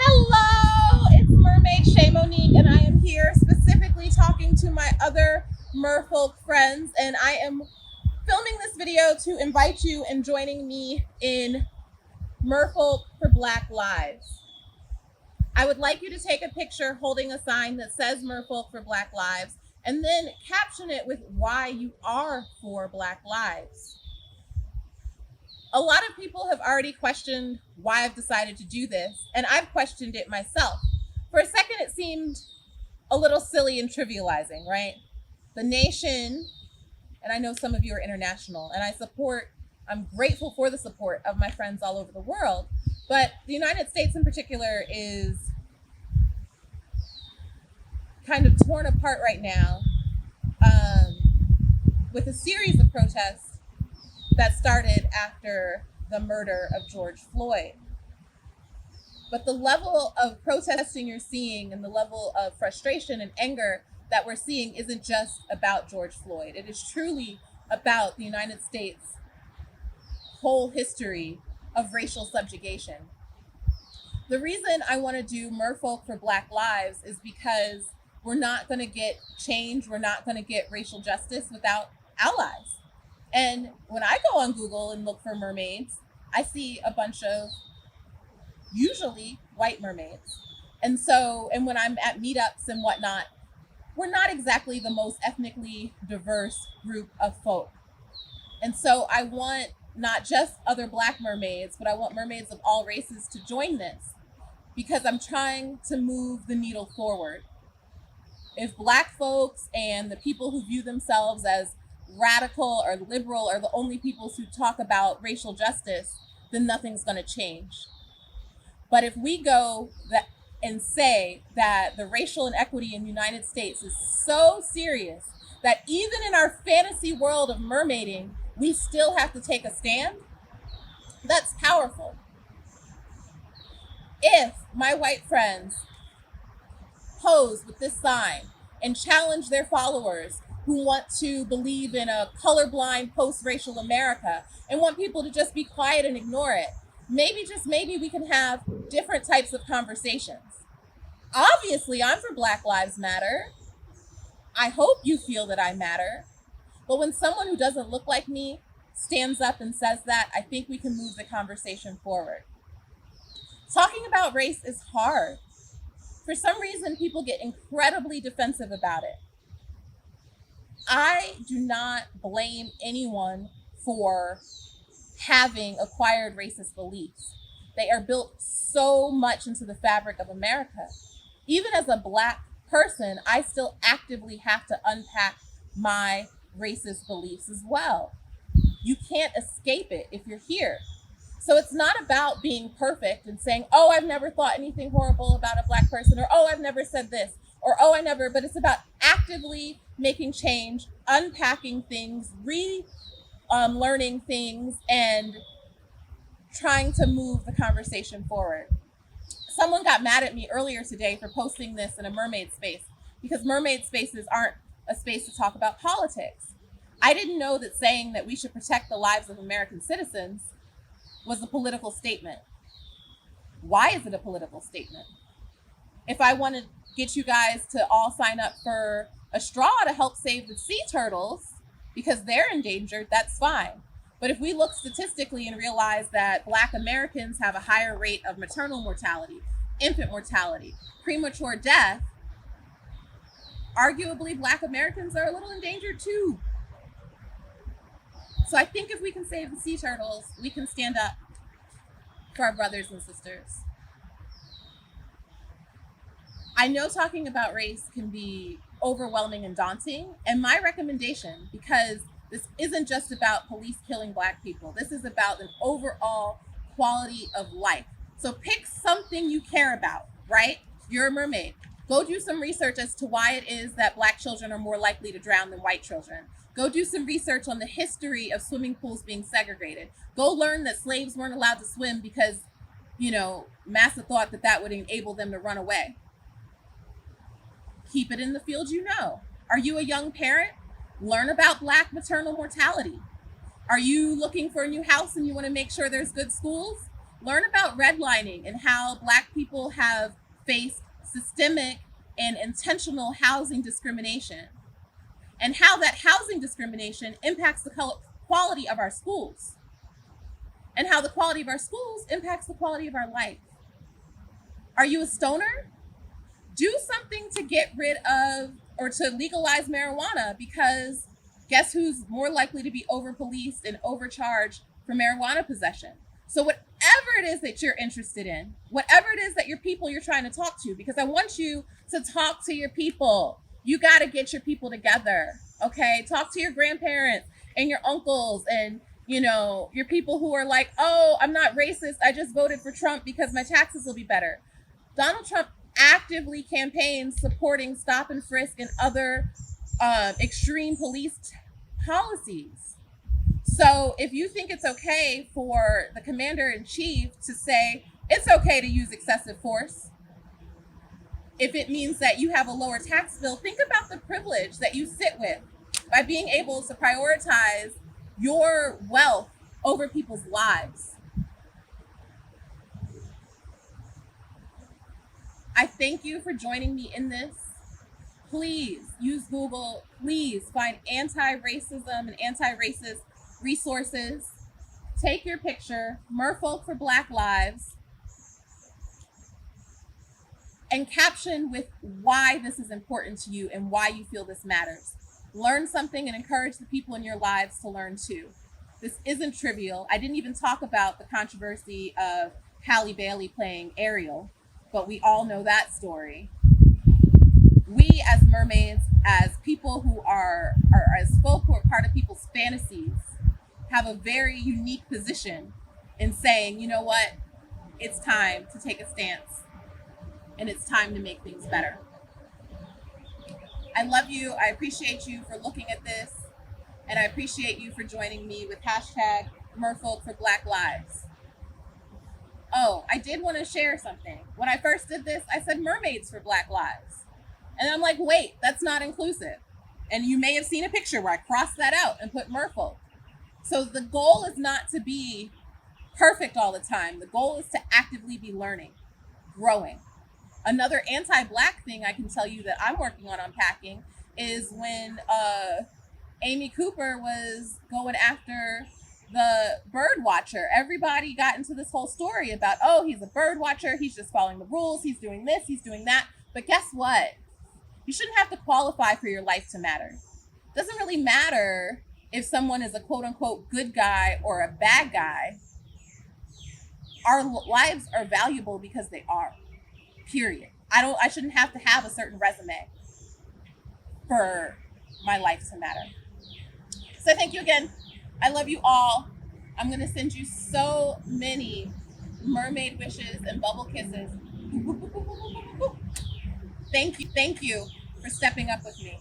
Hello, it's Mermaid Shay Monique, and I am here specifically talking to my other Merfolk friends, and I am filming this video to invite you in joining me in Merfolk for Black Lives. I would like you to take a picture holding a sign that says Merfolk for Black Lives, and then caption it with why you are for Black Lives. A lot of people have already questioned why I've decided to do this, and I've questioned it myself. For a second, it seemed a little silly and trivializing, right? The nation, and I know some of you are international, and I'm grateful for the support of my friends all over the world, but the United States in particular is kind of torn apart right now um, with a series of protests that started after the murder of George Floyd. But the level of protesting you're seeing and the level of frustration and anger that we're seeing isn't just about George Floyd. It is truly about the United States' whole history of racial subjugation. The reason I want to do Merfolk for Black Lives is because we're not going to get change, we're not going to get racial justice without allies. And when I go on Google and look for mermaids, I see a bunch of usually white mermaids. And when I'm at meetups and whatnot, we're not exactly the most ethnically diverse group of folk. And so I want not just other Black mermaids, but I want mermaids of all races to join this because I'm trying to move the needle forward. If Black folks and the people who view themselves as radical or liberal are the only people who talk about racial justice, then nothing's going to change. But if we go and say that the racial inequity in the United States is so serious that even in our fantasy world of mermaiding, we still have to take a stand, that's powerful. If my white friends pose with this sign and challenge their followers who want to believe in a colorblind post-racial America and want people to just be quiet and ignore it, maybe, just maybe, we can have different types of conversations. Obviously, I'm for Black Lives Matter. I hope you feel that I matter. But when someone who doesn't look like me stands up and says that, I think we can move the conversation forward. Talking about race is hard. For some reason, people get incredibly defensive about it. I do not blame anyone for having acquired racist beliefs. They are built so much into the fabric of America. Even as a Black person, I still actively have to unpack my racist beliefs as well. You can't escape it if you're here. So it's not about being perfect and saying, oh, I've never thought anything horrible about a Black person, or oh, I've never said this, or oh, I never, but it's about actively making change, unpacking things, learning things, and trying to move the conversation forward. Someone got mad at me earlier today for posting this in a mermaid space because mermaid spaces aren't a space to talk about politics. I didn't know that saying that we should protect the lives of American citizens was a political statement. Why is it a political statement? If I want to get you guys to all sign up for a straw to help save the sea turtles because they're endangered, that's fine. But if we look statistically and realize that Black Americans have a higher rate of maternal mortality, infant mortality, premature death, arguably Black Americans are a little endangered too. So I think if we can save the sea turtles, we can stand up for our brothers and sisters. I know talking about race can be overwhelming and daunting, and my recommendation, because this isn't just about police killing Black people, this is about an overall quality of life. So pick something you care about, right? You're a mermaid. Go do some research as to why it is that Black children are more likely to drown than white children. Go do some research on the history of swimming pools being segregated. Go learn that slaves weren't allowed to swim because, massa thought that that would enable them to run away. Keep it in the field you know. Are you a young parent? Learn about Black maternal mortality. Are you looking for a new house and you want to make sure there's good schools? Learn about redlining and how Black people have faced systemic and intentional housing discrimination, and how that housing discrimination impacts the quality of our schools, and how the quality of our schools impacts the quality of our life. Are you a stoner? Do something to get rid of or to legalize marijuana, because guess who's more likely to be over policed and overcharged for marijuana possession? So whatever it is that you're interested in, whatever it is that your people you're trying to talk to, because I want you to talk to your people. You got to get your people together. Okay? Talk to your grandparents and your uncles and, you know, your people who are like, "Oh, I'm not racist. I just voted for Trump because my taxes will be better." Donald Trump actively campaigns supporting stop and frisk and other extreme police policies. So if you think it's okay for the commander in chief to say it's okay to use excessive force, if it means that you have a lower tax bill, think about the privilege that you sit with by being able to prioritize your wealth over people's lives. I thank you for joining me in this. Please use Google. Please find anti-racism and anti-racist resources. Take your picture, Merfolk for Black Lives, and caption with why this is important to you and why you feel this matters. Learn something and encourage the people in your lives to learn too. This isn't trivial. I didn't even talk about the controversy of Halle Bailey playing Ariel, but we all know that story. We as mermaids, as people who are as folk who are part of people's fantasies, have a very unique position in saying, you know what, it's time to take a stance and it's time to make things better. I love you. I appreciate you for looking at this, and I appreciate you for joining me with hashtag Merfolk for Black Lives. Oh, I did want to share something. When I first did this, I said mermaids for Black Lives. And I'm like, wait, that's not inclusive. And you may have seen a picture where I crossed that out and put merfolk. So the goal is not to be perfect all the time. The goal is to actively be learning, growing. Another anti-Black thing I can tell you that I'm working on unpacking is when Amy Cooper was going after the bird watcher. Everybody got into this whole story about, oh, he's a bird watcher. He's just following the rules. He's doing this. He's doing that. But guess what? You shouldn't have to qualify for your life to matter. It doesn't really matter if someone is a quote unquote good guy or a bad guy. Our lives are valuable because they are. Period. I shouldn't have to have a certain resume for my life to matter. So thank you again. I love you all. I'm going to send you so many mermaid wishes and bubble kisses. Thank you for stepping up with me.